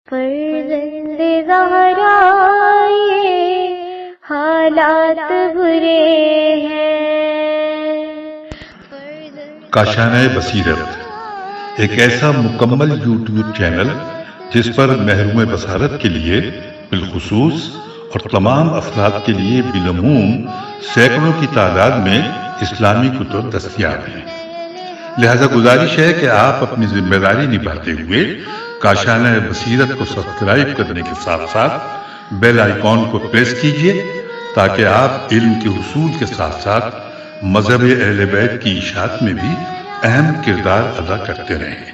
فرزند زہرا یہ حالات برے ہیں۔ کاشانۂ بصیرت ایک ایسا مکمل یوٹیوب چینل جس پر محروم بصارت کے لیے بالخصوص اور تمام افراد کے لیے بالعموم سینکڑوں کی تعداد میں اسلامی کتب دستیاب ہیں۔ لہذا گزارش ہے کہ آپ اپنی ذمہ داری نبھاتے ہوئے کاشانۂ بصیرت کو سبسکرائب کرنے کے ساتھ ساتھ بیل آئیکن کو پریس کیجئے تاکہ آپ علم کے حصول کے ساتھ ساتھ مذہب اہل بیت کی اشاعت میں بھی اہم کردار ادا کرتے رہیں۔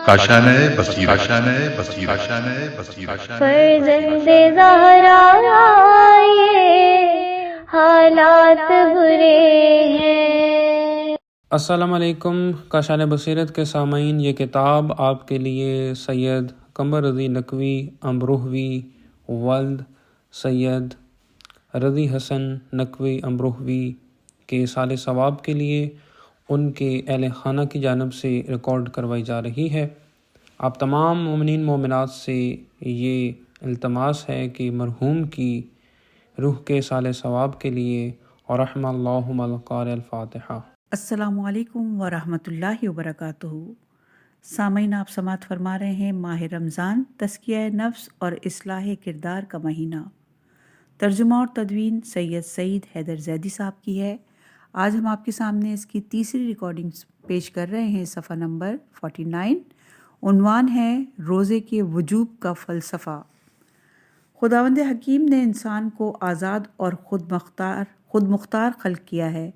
کاشانۂ بصیرت، کاشانۂ بصیرت، کاشانۂ بصیرت۔ فرزند زہرا یہ حالات برے ہیں۔ السلام علیکم کاشانۂ بصیرت کے سامعین، یہ کتاب آپ کے لیے سید قمر رضی نقوی امروہوی ولد سید رضی حسن نقوی امروہوی کے سال ثواب کے لیے ان کے اہل خانہ کی جانب سے ریکارڈ کروائی جا رہی ہے۔ آپ تمام مومنین مومنات سے یہ التماس ہے کہ مرحوم کی روح کے سال ثواب کے لیے اور رحم اللہم القارئ الفاتحہ۔ السلام علیکم ورحمۃ اللہ وبرکاتہ۔ سامعین، آپ سماعت فرما رہے ہیں ماہ رمضان، تزکیہ نفس اور اصلاح کردار کا مہینہ۔ ترجمہ اور تدوین سید سعید حیدر زیدی صاحب کی ہے۔ آج ہم آپ کے سامنے اس کی تیسری ریکارڈنگ پیش کر رہے ہیں، صفحہ نمبر 49۔ عنوان ہے روزے کے وجوب کا فلسفہ۔ خداوند حکیم نے انسان کو آزاد اور خود مختار خلق کیا ہے،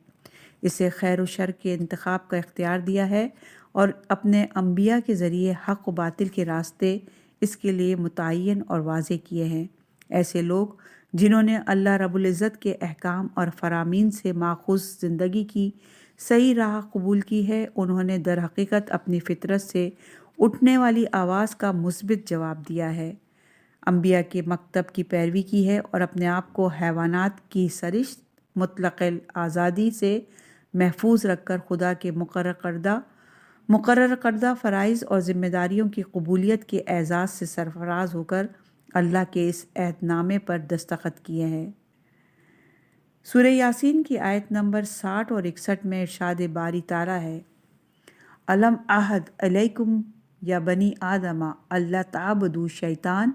اسے خیر و شر کے انتخاب کا اختیار دیا ہے اور اپنے انبیاء کے ذریعے حق و باطل کے راستے اس کے لیے متعین اور واضح کیے ہیں۔ ایسے لوگ جنہوں نے اللہ رب العزت کے احکام اور فرامین سے ماخوذ زندگی کی صحیح راہ قبول کی ہے، انہوں نے در حقیقت اپنی فطرت سے اٹھنے والی آواز کا مثبت جواب دیا ہے، انبیاء کے مکتب کی پیروی کی ہے اور اپنے آپ کو حیوانات کی سرشت مطلق آزادی سے محفوظ رکھ کر خدا کے مقرر کردہ فرائض اور ذمہ داریوں کی قبولیت کے اعزاز سے سرفراز ہو کر اللہ کے اس عہد نامے پر دستخط کیے ہیں۔ سورہ یاسین کی آیت نمبر 60 اور 61 میں ارشاد باری تعالیٰ ہے، الم عہد علیکم یا بنی آدم اللہ تعبدوا شیطان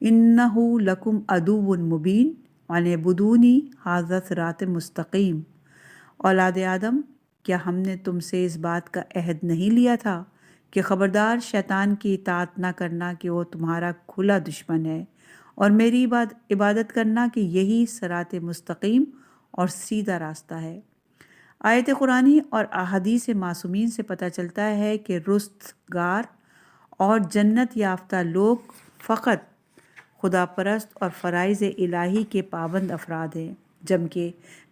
انہ لکم عدو مبین وان اعبدونی ھذا صراط مستقیم۔ اولاد آدم، کیا ہم نے تم سے اس بات کا عہد نہیں لیا تھا کہ خبردار شیطان کی اطاعت نہ کرنا کہ وہ تمہارا کھلا دشمن ہے، اور میری عبادت کرنا کہ یہی صراط مستقیم اور سیدھا راستہ ہے۔ آیت قرآنی اور احادیث معصومین سے پتہ چلتا ہے کہ رستگار اور جنت یافتہ لوگ فقط خدا پرست اور فرائض الہی کے پابند افراد ہیں،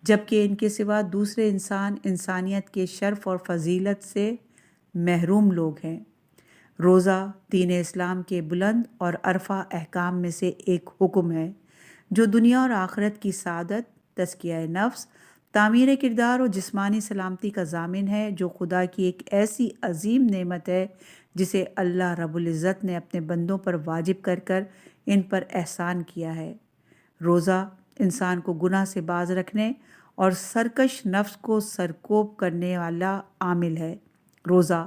جبکہ ان کے سوا دوسرے انسان انسانیت کے شرف اور فضیلت سے محروم لوگ ہیں۔ روزہ دین اسلام کے بلند اور عرفہ احکام میں سے ایک حکم ہے جو دنیا اور آخرت کی سعادت، تزکیہ نفس، تعمیر کردار اور جسمانی سلامتی کا ضامن ہے، جو خدا کی ایک ایسی عظیم نعمت ہے جسے اللہ رب العزت نے اپنے بندوں پر واجب کر ان پر احسان کیا ہے۔ روزہ انسان کو گناہ سے باز رکھنے اور سرکش نفس کو سرکوب کرنے والا عامل ہے۔ روزہ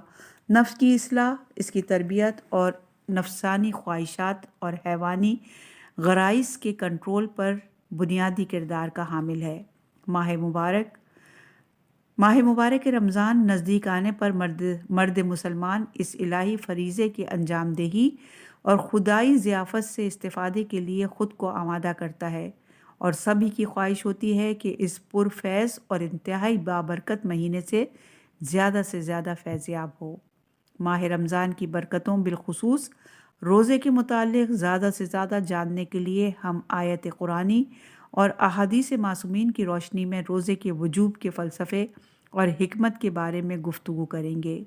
نفس کی اصلاح، اس کی تربیت اور نفسانی خواہشات اور حیوانی غرائز کے کنٹرول پر بنیادی کردار کا حامل ہے۔ ماہ مبارک رمضان نزدیک آنے پر مرد مسلمان اس الہی فریضے کی انجام دہی اور خدائی ضیافت سے استفادے کے لیے خود کو آمادہ کرتا ہے، اور سبھی کی خواہش ہوتی ہے کہ اس پرفیض اور انتہائی بابرکت مہینے سے زیادہ فیض یاب ہو۔ ماہ رمضان کی برکتوں بالخصوص روزے کے متعلق زیادہ سے زیادہ جاننے کے لیے ہم آیت قرآنی اور احادیث معصومین کی روشنی میں روزے کے وجوب کے فلسفے اور حکمت کے بارے میں گفتگو کریں گے۔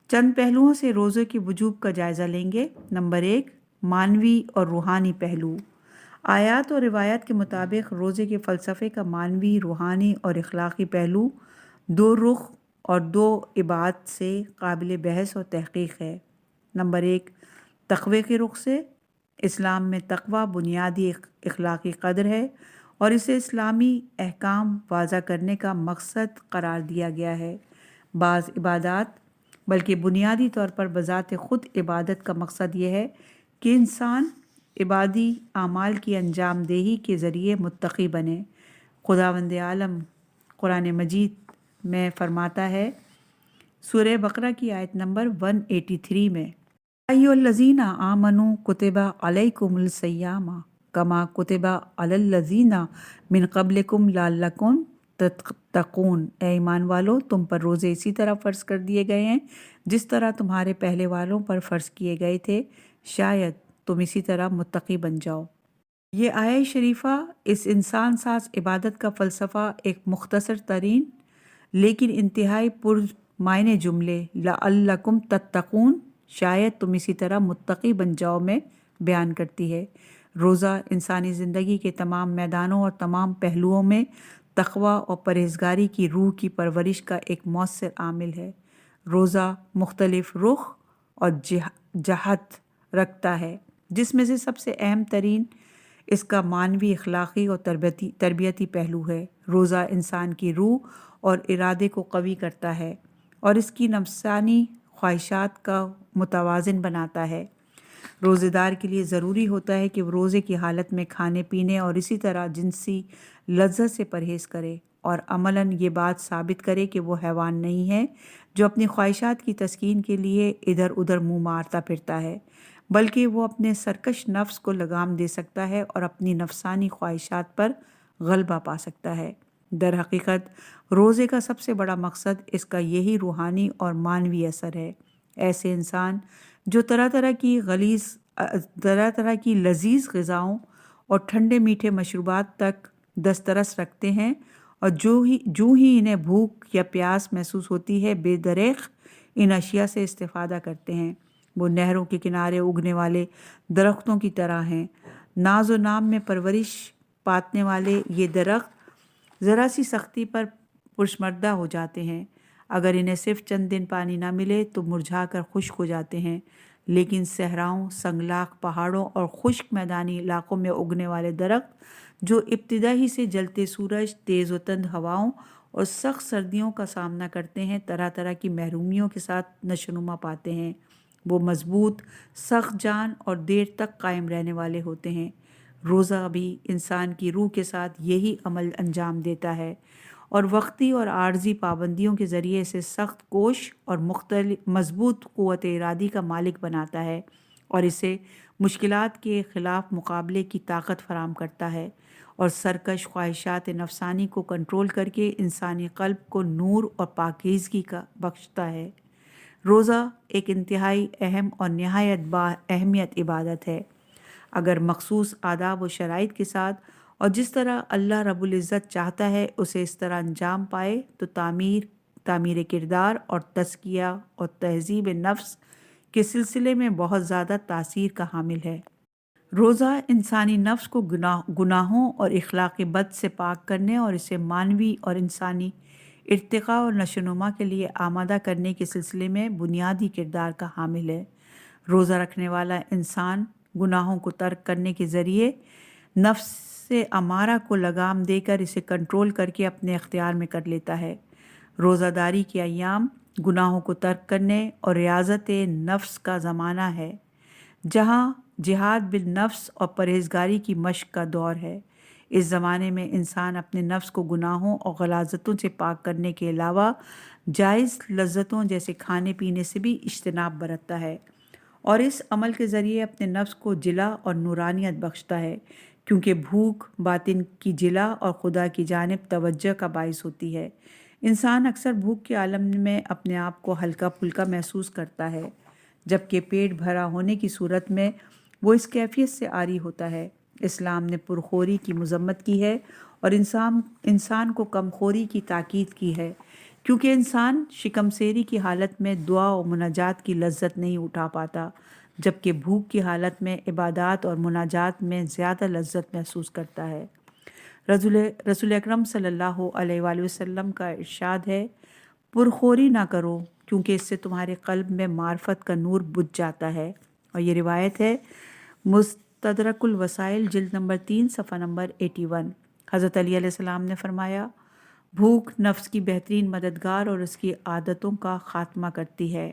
چند پہلوؤں سے روزے کے وجوب کا جائزہ لیں گے۔ نمبر 1، معنوی اور روحانی پہلو۔ آیات اور روایات کے مطابق روزے کے فلسفے کا معنوی، روحانی اور اخلاقی پہلو دو رخ اور دو ابعاد سے قابل بحث اور تحقیق ہے۔ نمبر 1، تقوی کے رخ سے۔ اسلام میں تقوی بنیادی اخلاقی قدر ہے اور اسے اسلامی احکام واضح کرنے کا مقصد قرار دیا گیا ہے۔ بعض عبادات بلکہ بنیادی طور پر بذات خود عبادت کا مقصد یہ ہے کہ انسان عبادی اعمال کی انجام دہی کے ذریعے متقی بنے۔ خداوند عالم قرآن مجید میں فرماتا ہے سورہ بقرہ کی آیت نمبر 183 میں، ایھا الذین آمنوا کتب علیکم الصیام کما کتب علی الذین من قبلکم لعلکم تتقون، اے ایمان والو تم پر روزے اسی طرح فرض کر دیے گئے ہیں جس طرح تمہارے پہلے والوں پر فرض کیے گئے تھے، شاید تم اسی طرح متقی بن جاؤ۔ یہ آیہ شریفہ اس انسان ساز عبادت کا فلسفہ ایک مختصر ترین لیکن انتہائی پرمعنی جملے لعلکم تتقون، شاید تم اسی طرح متقی بن جاؤ میں بیان کرتی ہے۔ روزہ انسانی زندگی کے تمام میدانوں اور تمام پہلوؤں میں تقوی اور پرہیزگاری کی روح کی پرورش کا ایک مؤثر عامل ہے۔ روزہ مختلف رخ اور جہت رکھتا ہے، جس میں سے سب سے اہم ترین اس کا معنوی، اخلاقی اور تربیتی پہلو ہے۔ روزہ انسان کی روح اور ارادے کو قوی کرتا ہے اور اس کی نفسانی خواہشات کا متوازن بناتا ہے۔ روزے دار کے لیے ضروری ہوتا ہے کہ وہ روزے کی حالت میں کھانے پینے اور اسی طرح جنسی لذت سے پرہیز کرے اور عملاً یہ بات ثابت کرے کہ وہ حیوان نہیں ہے جو اپنی خواہشات کی تسکین کے لیے ادھر ادھر منہ مارتا پھرتا ہے، بلکہ وہ اپنے سرکش نفس کو لگام دے سکتا ہے اور اپنی نفسانی خواہشات پر غلبہ پا سکتا ہے۔ در حقیقت روزے کا سب سے بڑا مقصد اس کا یہی روحانی اور معنوی اثر ہے۔ ایسے انسان جو طرح طرح کی لذیذ غذاؤں اور ٹھنڈے میٹھے مشروبات تک دسترس رکھتے ہیں اور جو ہی انہیں بھوک یا پیاس محسوس ہوتی ہے بے دریغ ان اشیاء سے استفادہ کرتے ہیں۔ وہ نہروں کے کنارے اگنے والے درختوں کی طرح ہیں۔ ناز و نام میں پرورش پانے والے یہ درخت ذرا سی سختی پر پشمردہ ہو جاتے ہیں۔ اگر انہیں صرف چند دن پانی نہ ملے تو مرجھا کر خشک ہو جاتے ہیں، لیکن صحراؤں، سنگلاخ پہاڑوں اور خشک میدانی علاقوں میں اگنے والے درخت جو ابتدا ہی سے جلتے سورج، تیز و تند ہواؤں اور سخت سردیوں کا سامنا کرتے ہیں، طرح طرح کی محرومیوں کے ساتھ نشوونما پاتے ہیں۔ وہ مضبوط، سخت جان اور دیر تک قائم رہنے والے ہوتے ہیں۔ روزہ بھی انسان کی روح کے ساتھ یہی عمل انجام دیتا ہے اور وقتی اور عارضی پابندیوں کے ذریعے اسے سخت کوش اور مضبوط قوت ارادی کا مالک بناتا ہے اور اسے مشکلات کے خلاف مقابلے کی طاقت فراہم کرتا ہے اور سرکش خواہشات نفسانی کو کنٹرول کر کے انسانی قلب کو نور اور پاکیزگی کا بخشتا ہے۔ روزہ ایک انتہائی اہم اور نہایت با اہمیت عبادت ہے۔ اگر مخصوص آداب و شرائط کے ساتھ اور جس طرح اللہ رب العزت چاہتا ہے اسے اس طرح انجام پائے تو تعمیر کردار اور تزکیہ اور تہذیب نفس کے سلسلے میں بہت زیادہ تاثیر کا حامل ہے۔ روزہ انسانی نفس کو گناہوں اور اخلاق بد سے پاک کرنے اور اسے معنوی اور انسانی ارتقاء اور نشوونما کے لیے آمادہ کرنے کے سلسلے میں بنیادی کردار کا حامل ہے۔ روزہ رکھنے والا انسان گناہوں کو ترک کرنے کے ذریعے نفس امارہ کو لگام دے کر اسے کنٹرول کر کے اپنے اختیار میں کر لیتا ہے۔ روزہ داری کے ایام گناہوں کو ترک کرنے اور ریاضت نفس کا زمانہ ہے، جہاں جہاد بالنفس اور پرہیزگاری کی مشق کا دور ہے۔ اس زمانے میں انسان اپنے نفس کو گناہوں اور غلاظتوں سے پاک کرنے کے علاوہ جائز لذتوں جیسے کھانے پینے سے بھی اجتناب برتتا ہے اور اس عمل کے ذریعے اپنے نفس کو جلا اور نورانیت بخشتا ہے، کیونکہ بھوک باطن کی جلا اور خدا کی جانب توجہ کا باعث ہوتی ہے۔ انسان اکثر بھوک کے عالم میں اپنے آپ کو ہلکا پھلکا محسوس کرتا ہے، جبکہ پیٹ بھرا ہونے کی صورت میں وہ اس کیفیت سے عاری ہوتا ہے۔ اسلام نے پرخوری کی مذمت کی ہے اور انسان کو کمخوری کی تاکید کی ہے، کیونکہ انسان شکم سیری کی حالت میں دعا و مناجات کی لذت نہیں اٹھا پاتا، جبکہ بھوک کی حالت میں عبادات اور مناجات میں زیادہ لذت محسوس کرتا ہے۔ رسول اکرم صلی اللہ علیہ وآلہ وسلم کا ارشاد ہے، پرخوری نہ کرو کیونکہ اس سے تمہارے قلب میں معرفت کا نور بجھ جاتا ہے اور یہ روایت ہے مستدرک الوسائل جلد نمبر 3 صفحہ نمبر 81۔ حضرت علی علیہ السلام نے فرمایا بھوک نفس کی بہترین مددگار اور اس کی عادتوں کا خاتمہ کرتی ہے،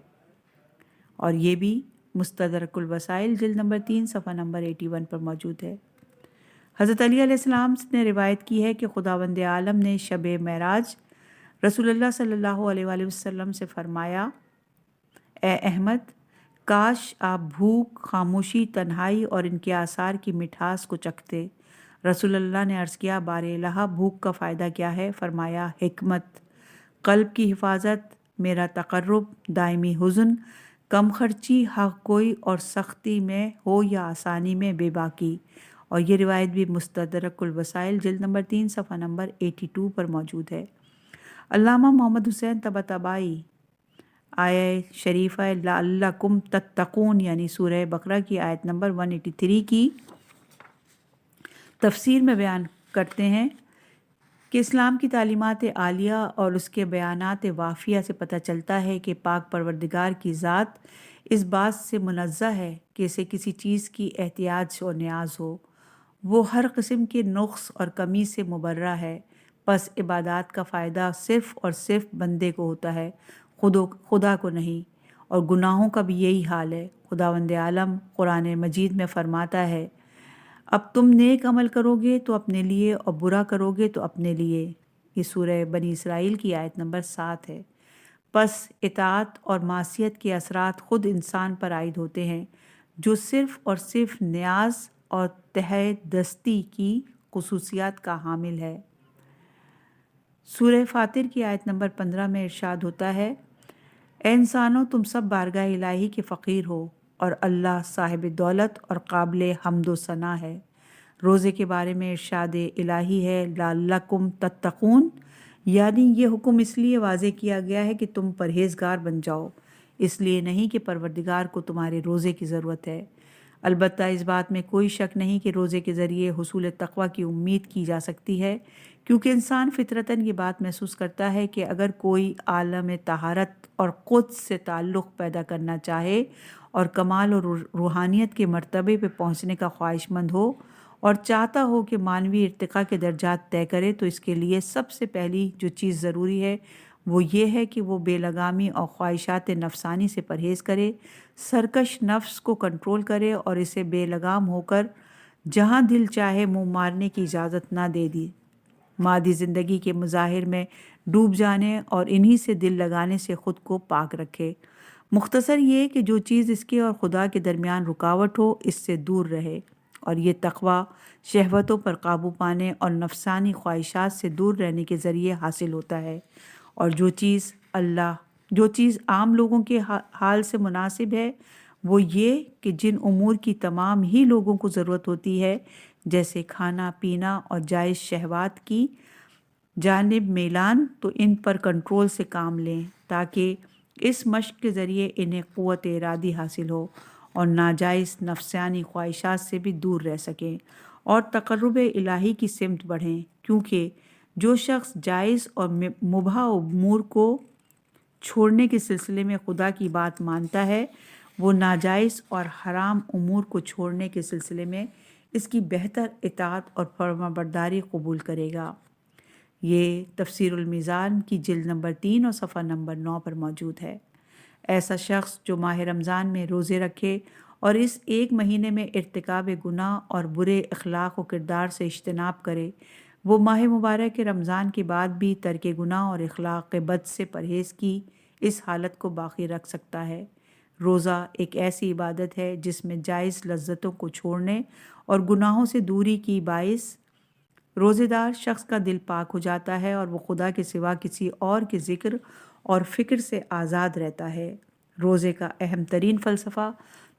اور یہ بھی مستدرک الوسائل جلد نمبر 3 صفحہ نمبر 81 پر موجود ہے۔ حضرت علی علیہ السلام نے روایت کی ہے کہ خداوند عالم نے شب معراج رسول اللہ صلی اللہ علیہ وآلہ وسلم سے فرمایا اے احمد، کاش آپ بھوک، خاموشی، تنہائی اور ان کے آثار کی مٹھاس کو چکھتے۔ رسول اللہ نے عرض کیا بار الہ بھوک کا فائدہ کیا ہے؟ فرمایا حکمت، قلب کی حفاظت، میرا تقرب، دائمی حزن، کم خرچی، حق گوئی اور سختی میں ہو یا آسانی میں بے باکی۔ اور یہ روایت بھی مستدرک الوسائل جلد نمبر 3 صفحہ نمبر 82 پر موجود ہے۔ علامہ محمد حسین طباطبائی آیہ شریفہ لعلکم تتقون یعنی سورہ بقرہ کی آیت نمبر 183 کی تفسیر میں بیان کرتے ہیں کہ اسلام کی تعلیمات عالیہ اور اس کے بیانات وافیہ سے پتہ چلتا ہے کہ پاک پروردگار کی ذات اس بات سے منزہ ہے کہ اسے کسی چیز کی احتیاج و نیاز ہو، وہ ہر قسم کے نقص اور کمی سے مبرہ ہے، پس عبادات کا فائدہ صرف اور صرف بندے کو ہوتا ہے، خدا کو نہیں، اور گناہوں کا بھی یہی حال ہے۔ خداوند عالم قرآن مجید میں فرماتا ہے اب تم نیک عمل کرو گے تو اپنے لیے اور برا کرو گے تو اپنے لیے۔ یہ سورہ بنی اسرائیل کی آیت نمبر 7 ہے۔ پس اطاعت اور معصیت کے اثرات خود انسان پر عائد ہوتے ہیں، جو صرف اور صرف نیاز اور تہہ دستی کی خصوصیات کا حامل ہے۔ سورہ فاطر کی آیت نمبر 15 میں ارشاد ہوتا ہے اے انسانوں، تم سب بارگاہ الہی کے فقیر ہو اور اللہ صاحب دولت اور قابل حمد و ثنا ہے۔ روزے کے بارے میں ارشاد الہی ہے لعلکم تتقون، یعنی یہ حکم اس لیے واضح کیا گیا ہے کہ تم پرہیزگار بن جاؤ، اس لیے نہیں کہ پروردگار کو تمہارے روزے کی ضرورت ہے۔ البتہ اس بات میں کوئی شک نہیں کہ روزے کے ذریعے حصول تقویٰ کی امید کی جا سکتی ہے، کیونکہ انسان فطرتاً یہ بات محسوس کرتا ہے کہ اگر کوئی عالم طہارت اور قدس سے تعلق پیدا کرنا چاہے اور کمال اور روحانیت کے مرتبے پہ پہنچنے کا خواہش مند ہو اور چاہتا ہو کہ معنوی ارتقاء کے درجات طے کرے، تو اس کے لیے سب سے پہلی جو چیز ضروری ہے وہ یہ ہے کہ وہ بے لگامی اور خواہشات نفسانی سے پرہیز کرے، سرکش نفس کو کنٹرول کرے اور اسے بے لگام ہو کر جہاں دل چاہے منہ مارنے کی اجازت نہ دے دی، مادی زندگی کے مظاہر میں ڈوب جانے اور انہی سے دل لگانے سے خود کو پاک رکھے۔ مختصر یہ کہ جو چیز اس کے اور خدا کے درمیان رکاوٹ ہو اس سے دور رہے، اور یہ تقویٰ شہوتوں پر قابو پانے اور نفسانی خواہشات سے دور رہنے کے ذریعے حاصل ہوتا ہے، اور جو چیز عام لوگوں کے حال سے مناسب ہے وہ یہ کہ جن امور کی تمام ہی لوگوں کو ضرورت ہوتی ہے، جیسے کھانا پینا اور جائز شہوات کی جانب میلان، تو ان پر کنٹرول سے کام لیں تاکہ اس مشق کے ذریعے انہیں قوت ارادی حاصل ہو اور ناجائز نفسانی خواہشات سے بھی دور رہ سکیں اور تقرب الہی کی سمت بڑھیں، کیونکہ جو شخص جائز اور مباح امور کو چھوڑنے کے سلسلے میں خدا کی بات مانتا ہے، وہ ناجائز اور حرام امور کو چھوڑنے کے سلسلے میں اس کی بہتر اطاعت اور فرمانبرداری قبول کرے گا۔ یہ تفسیر المیزان کی جلد نمبر 3 اور صفحہ نمبر 9 پر موجود ہے۔ ایسا شخص جو ماہ رمضان میں روزے رکھے اور اس ایک مہینے میں ارتکاب گناہ اور برے اخلاق و کردار سے اجتناب کرے، وہ ماہ مبارک رمضان کے بعد بھی ترک گناہ اور اخلاق بد سے پرہیز کی اس حالت کو باقی رکھ سکتا ہے۔ روزہ ایک ایسی عبادت ہے جس میں جائز لذتوں کو چھوڑنے اور گناہوں سے دوری کی باعث روزے دار شخص کا دل پاک ہو جاتا ہے اور وہ خدا کے سوا کسی اور کے ذکر اور فکر سے آزاد رہتا ہے۔ روزے کا اہم ترین فلسفہ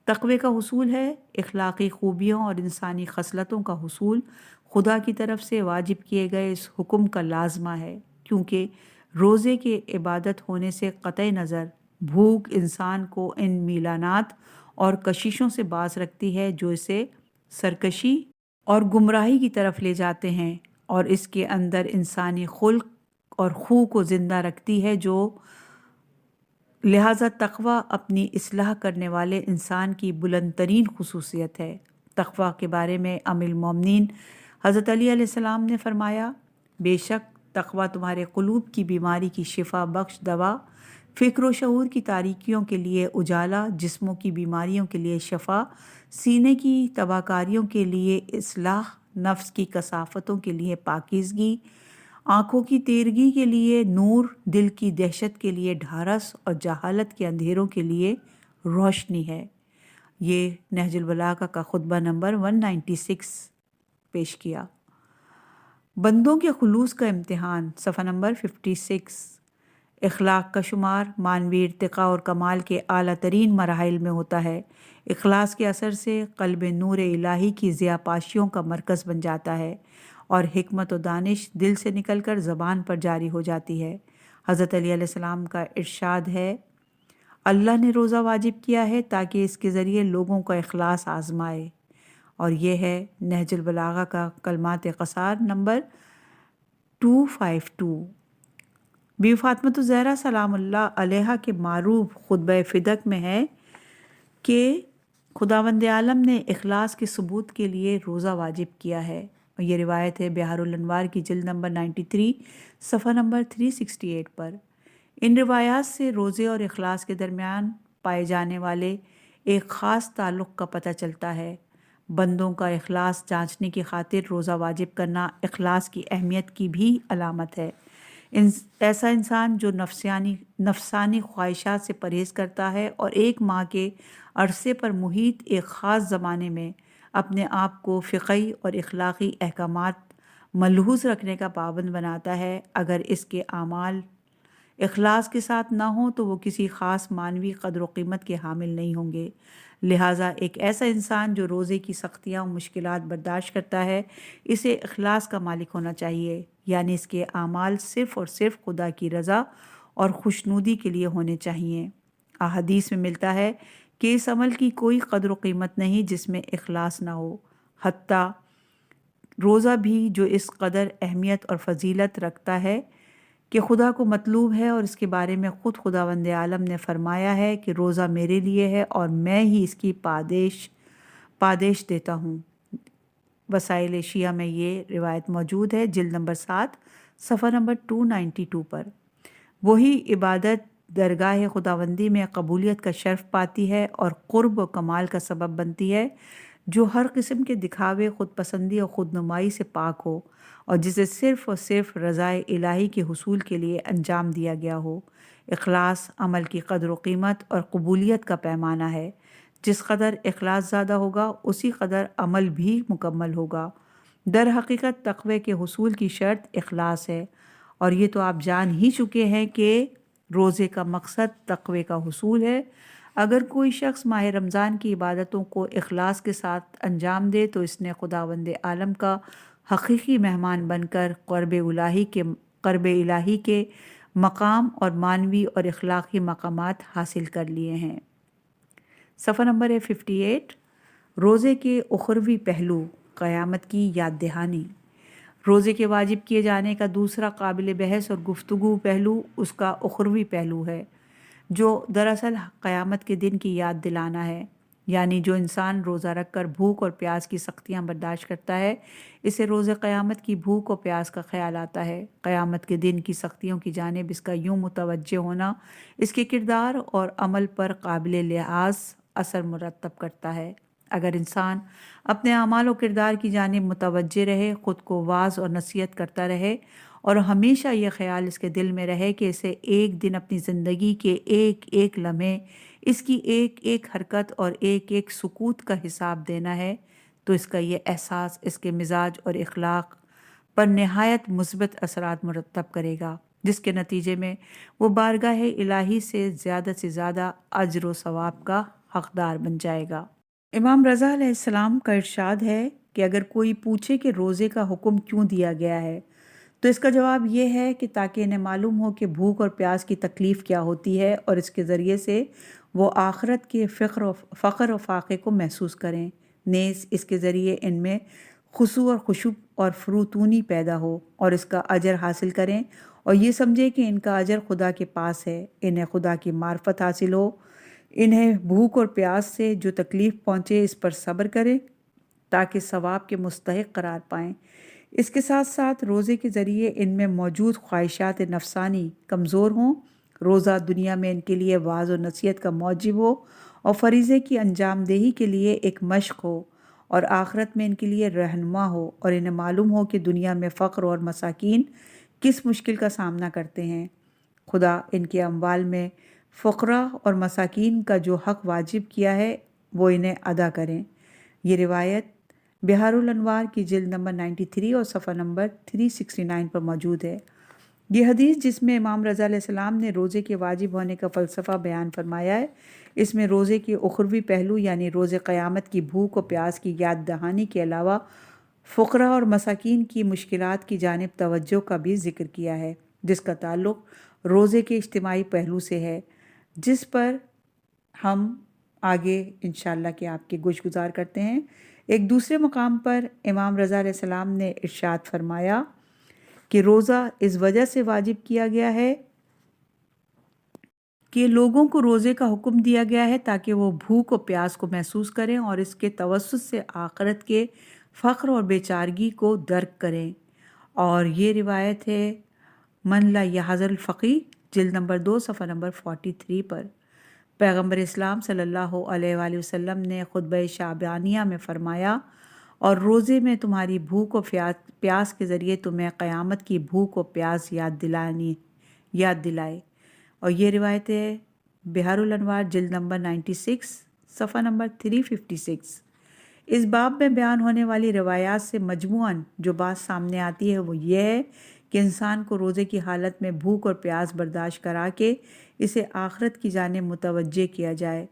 تقوی کا حصول ہے۔ اخلاقی خوبیوں اور انسانی خصلتوں کا حصول خدا کی طرف سے واجب کیے گئے اس حکم کا لازمہ ہے، کیونکہ روزے کے عبادت ہونے سے قطع نظر بھوک انسان کو ان میلانات اور کششوں سے باز رکھتی ہے جو اسے سرکشی اور گمراہی کی طرف لے جاتے ہیں، اور اس کے اندر انسانی خلق اور خو کو زندہ رکھتی ہے جو لہٰذا تقوی اپنی اصلاح کرنے والے انسان کی بلند ترین خصوصیت ہے۔ تقوی کے بارے میں ام المومنین حضرت علی علیہ السلام نے فرمایا، بے شک تقوی تمہارے قلوب کی بیماری کی شفا بخش دوا، فکر و شعور کی تاریکیوں کے لیے اجالا، جسموں کی بیماریوں کے لیے شفا، سینے کی تباہ کاریوں کے لیے اصلاح، نفس کی کثافتوں کے لیے پاکیزگی، آنکھوں کی تیرگی کے لیے نور، دل کی دہشت کے لیے ڈھارس اور جہالت کے اندھیروں کے لیے روشنی ہے۔ یہ نہج البلاغہ کا خطبہ نمبر 196 پیش کیا۔ بندوں کے خلوص کا امتحان، صفحہ نمبر 56۔ اخلاق کا شمار معنوی ارتقاء اور کمال کے اعلیٰ ترین مراحل میں ہوتا ہے۔ اخلاص کے اثر سے قلب نور الہی کی ضیاء پاشیوں کا مرکز بن جاتا ہے اور حکمت و دانش دل سے نکل کر زبان پر جاری ہو جاتی ہے۔ حضرت علی علیہ السلام کا ارشاد ہے، اللہ نے روزہ واجب کیا ہے تاکہ اس کے ذریعے لوگوں کا اخلاص آزمائے، اور یہ ہے نہج البلاغہ کا کلمات قصار نمبر 252۔ بی فاطمۃ الزہرا سلام اللہ علیہا کے معروف خطبہ فدق میں ہے کہ خداوند عالم نے اخلاص کے ثبوت کے لیے روزہ واجب کیا ہے، اور یہ روایت ہے بہار الانوار کی جلد نمبر 93 صفحہ نمبر 368 پر۔ ان روایات سے روزے اور اخلاص کے درمیان پائے جانے والے ایک خاص تعلق کا پتہ چلتا ہے۔ بندوں کا اخلاص جانچنے کی خاطر روزہ واجب کرنا اخلاص کی اہمیت کی بھی علامت ہے۔ ایسا انسان جو نفسانی خواہشات سے پرہیز کرتا ہے اور ایک ماہ کے عرصے پر محیط ایک خاص زمانے میں اپنے آپ کو فقہی اور اخلاقی احکامات ملحوظ رکھنے کا پابند بناتا ہے، اگر اس کے اعمال اخلاص کے ساتھ نہ ہوں تو وہ کسی خاص معنوی قدر و قیمت کے حامل نہیں ہوں گے۔ لہٰذا ایک ایسا انسان جو روزے کی سختیاں و مشکلات برداشت کرتا ہے، اسے اخلاص کا مالک ہونا چاہیے، یعنی اس کے اعمال صرف اور صرف خدا کی رضا اور خوشنودی کے لیے ہونے چاہیے۔ احادیث میں ملتا ہے کہ اس عمل کی کوئی قدر و قیمت نہیں جس میں اخلاص نہ ہو، حتیٰ روزہ بھی جو اس قدر اہمیت اور فضیلت رکھتا ہے کہ خدا کو مطلوب ہے، اور اس کے بارے میں خود خداوند عالم نے فرمایا ہے کہ روزہ میرے لیے ہے اور میں ہی اس کی پادیش دیتا ہوں۔ وسائل شیعہ میں یہ روایت موجود ہے، جلد نمبر 7 صفحہ نمبر 292 پر۔ وہی عبادت درگاہ خداوندی میں قبولیت کا شرف پاتی ہے اور قرب و کمال کا سبب بنتی ہے، جو ہر قسم کے دکھاوے، خود پسندی اور خود نمائی سے پاک ہو، اور جسے صرف اور صرف رضائے الہی کے حصول کے لیے انجام دیا گیا ہو۔ اخلاص عمل کی قدر و قیمت اور قبولیت کا پیمانہ ہے۔ جس قدر اخلاص زیادہ ہوگا اسی قدر عمل بھی مکمل ہوگا۔ در حقیقت تقوی کے حصول کی شرط اخلاص ہے، اور یہ تو آپ جان ہی چکے ہیں کہ روزے کا مقصد تقوی کا حصول ہے۔ اگر کوئی شخص ماہ رمضان کی عبادتوں کو اخلاص کے ساتھ انجام دے تو اس نے خداوند عالم کا حقیقی مہمان بن کر قرب الہی کے مقام اور معنوی اور اخلاقی مقامات حاصل کر لیے ہیں۔ صفحہ نمبر 58۔ روزے کے اخروی پہلو، قیامت کی یاد دہانی۔ روزے کے واجب کیے جانے کا دوسرا قابل بحث اور گفتگو پہلو اس کا اخروی پہلو ہے، جو دراصل قیامت کے دن کی یاد دلانا ہے۔ یعنی جو انسان روزہ رکھ کر بھوک اور پیاس کی سختیاں برداشت کرتا ہے، اسے روز قیامت کی بھوک اور پیاس کا خیال آتا ہے۔ قیامت کے دن کی سختیوں کی جانب اس کا یوں متوجہ ہونا اس کے کردار اور عمل پر قابل لحاظ اثر مرتب کرتا ہے۔ اگر انسان اپنے اعمال و کردار کی جانب متوجہ رہے، خود کو واعظ اور نصیحت کرتا رہے، اور ہمیشہ یہ خیال اس کے دل میں رہے کہ اسے ایک دن اپنی زندگی کے ایک ایک لمحے، اس کی ایک ایک حرکت اور ایک ایک سکوت کا حساب دینا ہے، تو اس کا یہ احساس اس کے مزاج اور اخلاق پر نہایت مثبت اثرات مرتب کرے گا، جس کے نتیجے میں وہ بارگاہ الہی سے زیادہ اجر و ثواب کا حقدار بن جائے گا۔ امام رضا علیہ السلام کا ارشاد ہے کہ اگر کوئی پوچھے کہ روزے کا حکم کیوں دیا گیا ہے تو اس کا جواب یہ ہے کہ تاکہ انہیں معلوم ہو کہ بھوک اور پیاس کی تکلیف کیا ہوتی ہے، اور اس کے ذریعے سے وہ آخرت کے فقر و فاقے کو محسوس کریں، نیز اس کے ذریعے ان میں خشوع اور خشوع اور فروتونی پیدا ہو اور اس کا اجر حاصل کریں، اور یہ سمجھے کہ ان کا اجر خدا کے پاس ہے، انہیں خدا کی معرفت حاصل ہو، انہیں بھوک اور پیاس سے جو تکلیف پہنچے اس پر صبر کریں تاکہ ثواب کے مستحق قرار پائیں۔ اس کے ساتھ ساتھ روزے کے ذریعے ان میں موجود خواہشات نفسانی کمزور ہوں، روزہ دنیا میں ان کے لیے وعظ و نصیحت کا موجب ہو اور فریضے کی انجام دہی کے لیے ایک مشق ہو، اور آخرت میں ان کے لیے رہنما ہو، اور انہیں معلوم ہو کہ دنیا میں فقر اور مساکین کس مشکل کا سامنا کرتے ہیں۔ خدا ان کے اموال میں فقراء اور مساکین کا جو حق واجب کیا ہے وہ انہیں ادا کریں۔ یہ روایت بحار الانوار کی جلد نمبر 93 اور صفحہ نمبر 369 پر موجود ہے۔ یہ حدیث جس میں امام رضا علیہ السلام نے روزے کے واجب ہونے کا فلسفہ بیان فرمایا ہے، اس میں روزے کے اخروی پہلو یعنی روز قیامت کی بھوک و پیاس کی یاد دہانی کے علاوہ فقراء اور مساکین کی مشکلات کی جانب توجہ کا بھی ذکر کیا ہے، جس کا تعلق روزے کے اجتماعی پہلو سے ہے، جس پر ہم آگے انشاءاللہ کہ آپ کے گوش گزار کرتے ہیں۔ ایک دوسرے مقام پر امام رضا علیہ السلام نے ارشاد فرمایا کہ روزہ اس وجہ سے واجب کیا گیا ہے کہ لوگوں کو روزے کا حکم دیا گیا ہے تاکہ وہ بھوک و پیاس کو محسوس کریں اور اس کے توسط سے آخرت کے فقر اور بیچارگی کو درک کریں۔ اور یہ روایت ہے من لا یحذر الفقیر جلد نمبر 2 صفحہ نمبر 43 پر۔ پیغمبر اسلام صلی اللہ علیہ وآلہ وسلم نے خطبہ شعبانیہ میں فرمایا، اور روزے میں تمہاری بھوک و پیاس کے ذریعے تمہیں قیامت کی بھوک و پیاس یاد دلائے۔ اور یہ روایت ہے بحار الانوار جلد نمبر 96 صفحہ نمبر 356۔ اس باب میں بیان ہونے والی روایات سے مجموعاً جو بات سامنے آتی ہے وہ یہ ہے کہ انسان کو روزے کی حالت میں بھوک اور پیاس برداشت کرا کے اسے آخرت کی جانب متوجہ کیا جائے،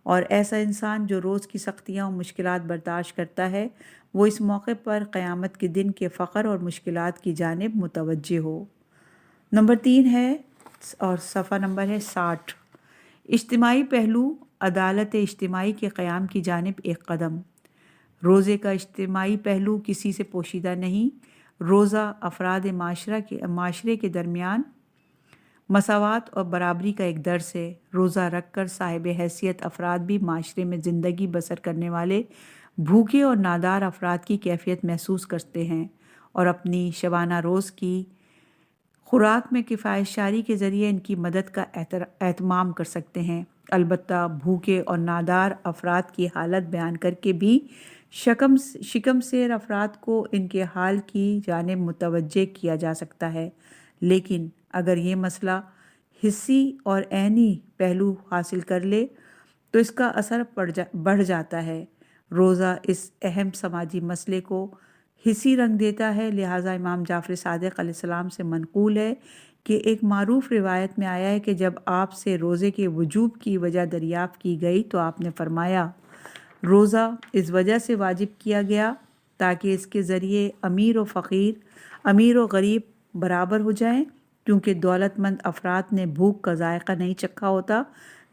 اور ایسا انسان جو روز کی سختیاں اور مشکلات برداشت کرتا ہے وہ اس موقع پر قیامت کے دن کے فقر اور مشکلات کی جانب متوجہ ہو۔ نمبر 3 ہے اور صفحہ نمبر ہے 60، اجتماعی پہلو عدالت اجتماعی کے قیام کی جانب ایک قدم۔ روزے کا اجتماعی پہلو کسی سے پوشیدہ نہیں۔ روزہ افراد معاشرے کے درمیان مساوات اور برابری کا ایک درس ہے۔ روزہ رکھ کر صاحب حیثیت افراد بھی معاشرے میں زندگی بسر کرنے والے بھوکے اور نادار افراد کی کیفیت محسوس کرتے ہیں، اور اپنی شبانہ روز کی خوراک میں کفایت شاری کے ذریعے ان کی مدد کا اہتمام کر سکتے ہیں۔ البتہ بھوکے اور نادار افراد کی حالت بیان کر کے بھی شکم سیر افراد کو ان کے حال کی جانب متوجہ کیا جا سکتا ہے، لیکن اگر یہ مسئلہ حسی اور عینی پہلو حاصل کر لے تو اس کا اثر بڑھ جاتا ہے۔ روزہ اس اہم سماجی مسئلے کو حسی رنگ دیتا ہے، لہٰذا امام جعفر صادق علیہ السلام سے منقول ہے کہ ایک معروف روایت میں آیا ہے کہ جب آپ سے روزے کے وجوب کی وجہ دریافت کی گئی تو آپ نے فرمایا، روزہ اس وجہ سے واجب کیا گیا تاکہ اس کے ذریعے امیر و فقیر، امیر و غریب برابر ہو جائیں، کیونکہ دولت مند افراد نے بھوک کا ذائقہ نہیں چکھا ہوتا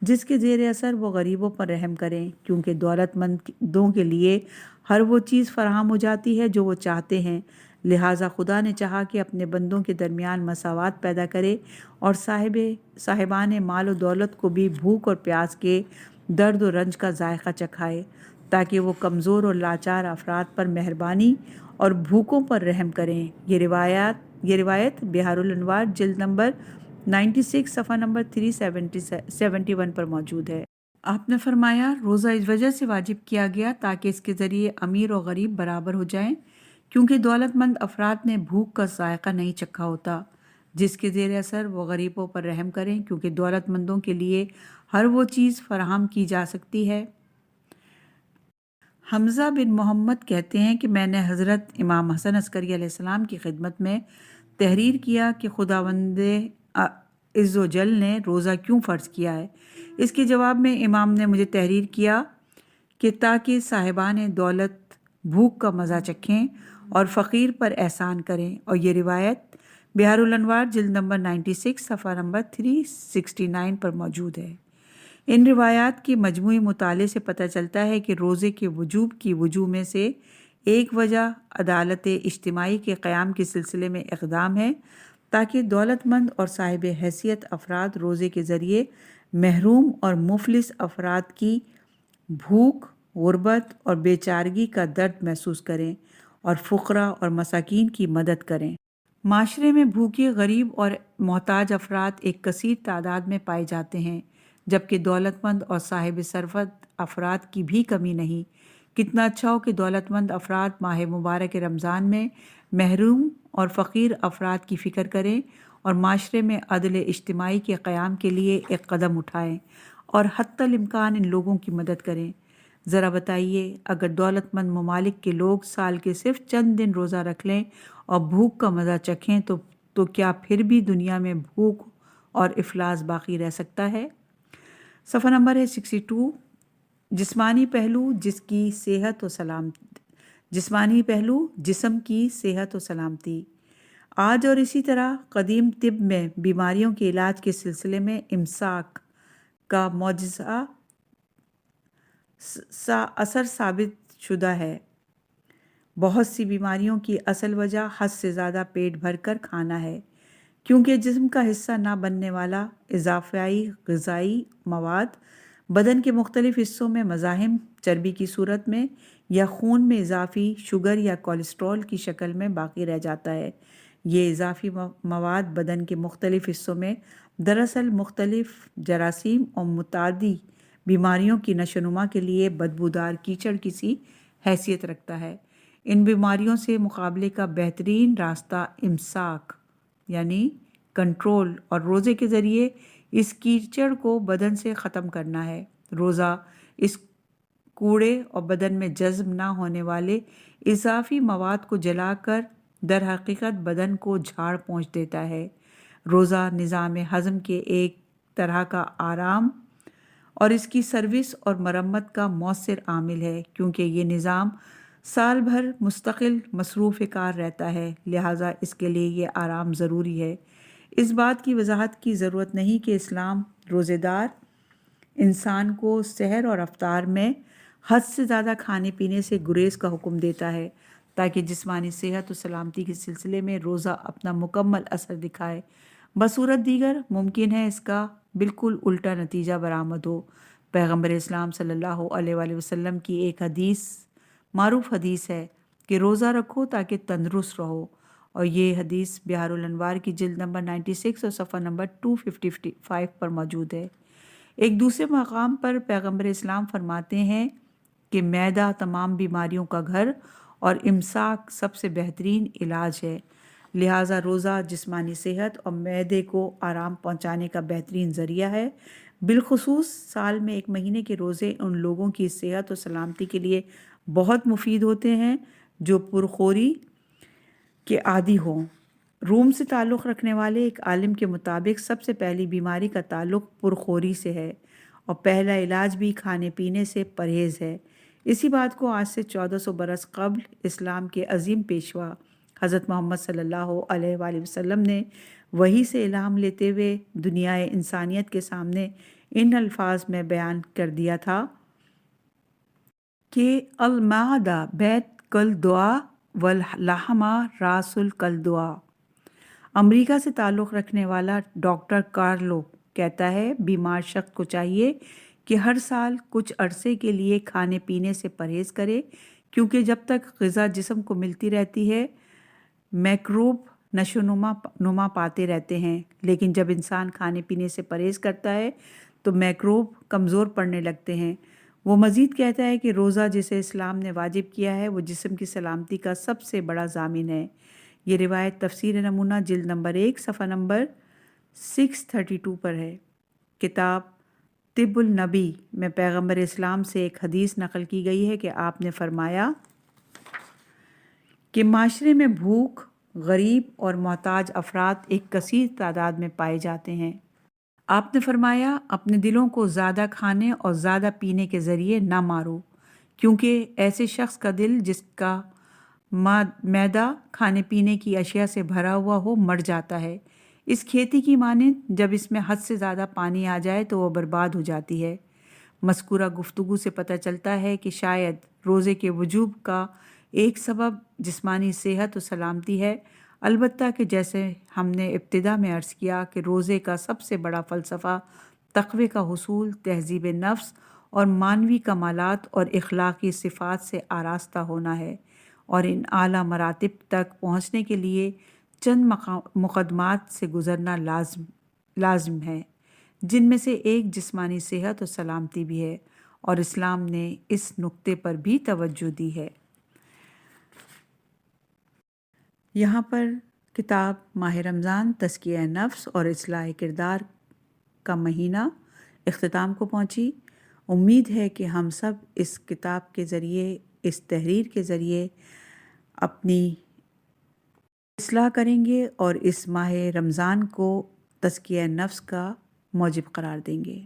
جس کے زیر اثر وہ غریبوں پر رحم کریں، کیونکہ دولت مندوں کے لیے ہر وہ چیز فراہم ہو جاتی ہے جو وہ چاہتے ہیں، لہٰذا خدا نے چاہا کہ اپنے بندوں کے درمیان مساوات پیدا کرے اور صاحبان مال و دولت کو بھی بھوک اور پیاس کے درد و رنج کا ذائقہ چکھائے تاکہ وہ کمزور اور لاچار افراد پر مہربانی اور بھوکوں پر رحم کریں۔ یہ روایت بحار الانوار جلد نمبر 96 صفحہ نمبر 371 پر موجود ہے۔ آپ نے فرمایا، روزہ اس وجہ سے واجب کیا گیا تاکہ اس کے ذریعے امیر و غریب برابر ہو جائیں، کیونکہ دولت مند افراد نے بھوک کا ذائقہ نہیں چکھا ہوتا جس کے زیر اثر وہ غریبوں پر رحم کریں، کیونکہ دولت مندوں کے لیے ہر وہ چیز فراہم کی جا سکتی ہے۔ حمزہ بن محمد کہتے ہیں کہ میں نے حضرت امام حسن عسکری علیہ السلام کی خدمت میں تحریر کیا کہ خداوند عز و جل نے روزہ کیوں فرض کیا ہے۔ اس کے جواب میں امام نے مجھے تحریر کیا کہ تاکہ صاحبان دولت بھوک کا مزہ چکھیں اور فقیر پر احسان کریں، اور یہ روایت بحار الانوار جلد نمبر 96 صفحہ نمبر 369 پر موجود ہے۔ ان روایات کے مجموعی مطالعے سے پتہ چلتا ہے کہ روزے کے وجوب کی وجوہ میں سے ایک وجہ عدالت اجتماعی کے قیام کے سلسلے میں اقدام ہے تاکہ دولت مند اور صاحب حیثیت افراد روزے کے ذریعے محروم اور مفلس افراد کی بھوک، غربت اور بے چارگی کا درد محسوس کریں اور فقراء اور مساکین کی مدد کریں۔ معاشرے میں بھوکے، غریب اور محتاج افراد ایک کثیر تعداد میں پائے جاتے ہیں، جبکہ دولت مند اور صاحب ثروت افراد کی بھی کمی نہیں۔ کتنا اچھا ہو کہ دولت مند افراد ماہ مبارک رمضان میں محروم اور فقیر افراد کی فکر کریں اور معاشرے میں عدل اجتماعی کے قیام کے لیے ایک قدم اٹھائیں اور حتی الامکان ان لوگوں کی مدد کریں۔ ذرا بتائیے، اگر دولت مند ممالک کے لوگ سال کے صرف چند دن روزہ رکھ لیں اور بھوک کا مزہ چکھیں تو کیا پھر بھی دنیا میں بھوک اور افلاس باقی رہ سکتا ہے؟ صفحہ نمبر ہے 62۔ جسمانی پہلو جسم کی صحت و سلامتی۔ آج اور اسی طرح قدیم طب میں بیماریوں کے علاج کے سلسلے میں امساک کا معجزہ اثر ثابت شدہ ہے۔ بہت سی بیماریوں کی اصل وجہ حد سے زیادہ پیٹ بھر کر کھانا ہے، کیونکہ جسم کا حصہ نہ بننے والا اضافی غذائی مواد بدن کے مختلف حصوں میں مزاحم چربی کی صورت میں یا خون میں اضافی شوگر یا کولیسٹرول کی شکل میں باقی رہ جاتا ہے۔ یہ اضافی مواد بدن کے مختلف حصوں میں دراصل مختلف جراثیم اور متعدی بیماریوں کی نشوونما کے لیے بدبودار کیچڑ کی سی حیثیت رکھتا ہے۔ ان بیماریوں سے مقابلے کا بہترین راستہ امساک یعنی کنٹرول اور روزے کے ذریعے اس کیچڑ کو بدن سے ختم کرنا ہے۔ روزہ اس کوڑے اور بدن میں جذب نہ ہونے والے اضافی مواد کو جلا کر در حقیقت بدن کو جھاڑ پہنچ دیتا ہے۔ روزہ نظام ہضم کے ایک طرح کا آرام اور اس کی سروس اور مرمت کا مؤثر عامل ہے، کیونکہ یہ نظام سال بھر مستقل مصروف کار رہتا ہے، لہٰذا اس کے لیے یہ آرام ضروری ہے۔ اس بات کی وضاحت کی ضرورت نہیں کہ اسلام روزے دار انسان کو سحر اور افطار میں حد سے زیادہ کھانے پینے سے گریز کا حکم دیتا ہے تاکہ جسمانی صحت و سلامتی کے سلسلے میں روزہ اپنا مکمل اثر دکھائے۔ بصورت دیگر ممکن ہے اس کا بالکل الٹا نتیجہ برآمد ہو۔ پیغمبر اسلام صلی اللہ علیہ وآلہ وسلم کی ایک معروف حدیث ہے کہ روزہ رکھو تاکہ تندرست رہو، اور یہ حدیث بحار الانوار کی جلد نمبر 96 اور صفحہ نمبر 255 پر موجود ہے۔ ایک دوسرے مقام پر پیغمبر اسلام فرماتے ہیں کہ معدہ تمام بیماریوں کا گھر اور امساک سب سے بہترین علاج ہے، لہٰذا روزہ جسمانی صحت اور معدے کو آرام پہنچانے کا بہترین ذریعہ ہے۔ بالخصوص سال میں ایک مہینے کے روزے ان لوگوں کی صحت و سلامتی کے لیے بہت مفید ہوتے ہیں جو پرخوری کے عادی ہوں۔ روم سے تعلق رکھنے والے ایک عالم کے مطابق سب سے پہلی بیماری کا تعلق پرخوری سے ہے اور پہلا علاج بھی کھانے پینے سے پرہیز ہے۔ اسی بات کو آج سے 1400 برس قبل اسلام کے عظیم پیشوا حضرت محمد صلی اللہ علیہ وآلہ وسلم نے وحی سے الہام لیتے ہوئے دنیائے انسانیت کے سامنے ان الفاظ میں بیان کر دیا تھا کہ المعدہ بیت کل دعا واللحم راس کل دعا۔ امریکہ سے تعلق رکھنے والا ڈاکٹر کارلو کہتا ہے، بیمار شخص کو چاہیے کہ ہر سال کچھ عرصے کے لیے کھانے پینے سے پرہیز کرے، کیونکہ جب تک غذا جسم کو ملتی رہتی ہے میکروب نشو نما پاتے رہتے ہیں، لیکن جب انسان کھانے پینے سے پرہیز کرتا ہے تو میکروب کمزور پڑنے لگتے ہیں۔ وہ مزید کہتا ہے کہ روزہ جسے اسلام نے واجب کیا ہے وہ جسم کی سلامتی کا سب سے بڑا ضامن ہے۔ یہ روایت تفسیر نمونہ جلد نمبر 1 صفحہ نمبر 632 پر ہے۔ کتاب طب النبی میں پیغمبر اسلام سے ایک حدیث نقل کی گئی ہے کہ آپ نے فرمایا کہ معاشرے میں بھوک، غریب اور محتاج افراد ایک کثیر تعداد میں پائے جاتے ہیں۔ آپ نے فرمایا، اپنے دلوں کو زیادہ کھانے اور زیادہ پینے کے ذریعے نہ مارو، کیونکہ ایسے شخص کا دل جس کا معدہ کھانے پینے کی اشیاء سے بھرا ہوا ہو مر جاتا ہے۔ اس کھیتی کی مانند جب اس میں حد سے زیادہ پانی آ جائے تو وہ برباد ہو جاتی ہے۔ مذکورہ گفتگو سے پتہ چلتا ہے کہ شاید روزے کے وجوب کا ایک سبب جسمانی صحت و سلامتی ہے۔ البتہ کہ جیسے ہم نے ابتدا میں عرض کیا کہ روزے کا سب سے بڑا فلسفہ تقوی کا حصول، تہذیب نفس اور معنوی کمالات اور اخلاقی صفات سے آراستہ ہونا ہے، اور ان اعلیٰ مراتب تک پہنچنے کے لیے چند مقدمات سے گزرنا لازم ہے، جن میں سے ایک جسمانی صحت اور سلامتی بھی ہے، اور اسلام نے اس نقطے پر بھی توجہ دی ہے۔ یہاں پر کتاب ماہ رمضان تزکیہ نفس اور اصلاح کردار کا مہینہ اختتام کو پہنچی۔ امید ہے کہ ہم سب اس کتاب کے ذریعے، اس تحریر کے ذریعے اپنی اصلاح کریں گے اور اس ماہ رمضان کو تزکیہ نفس کا موجب قرار دیں گے۔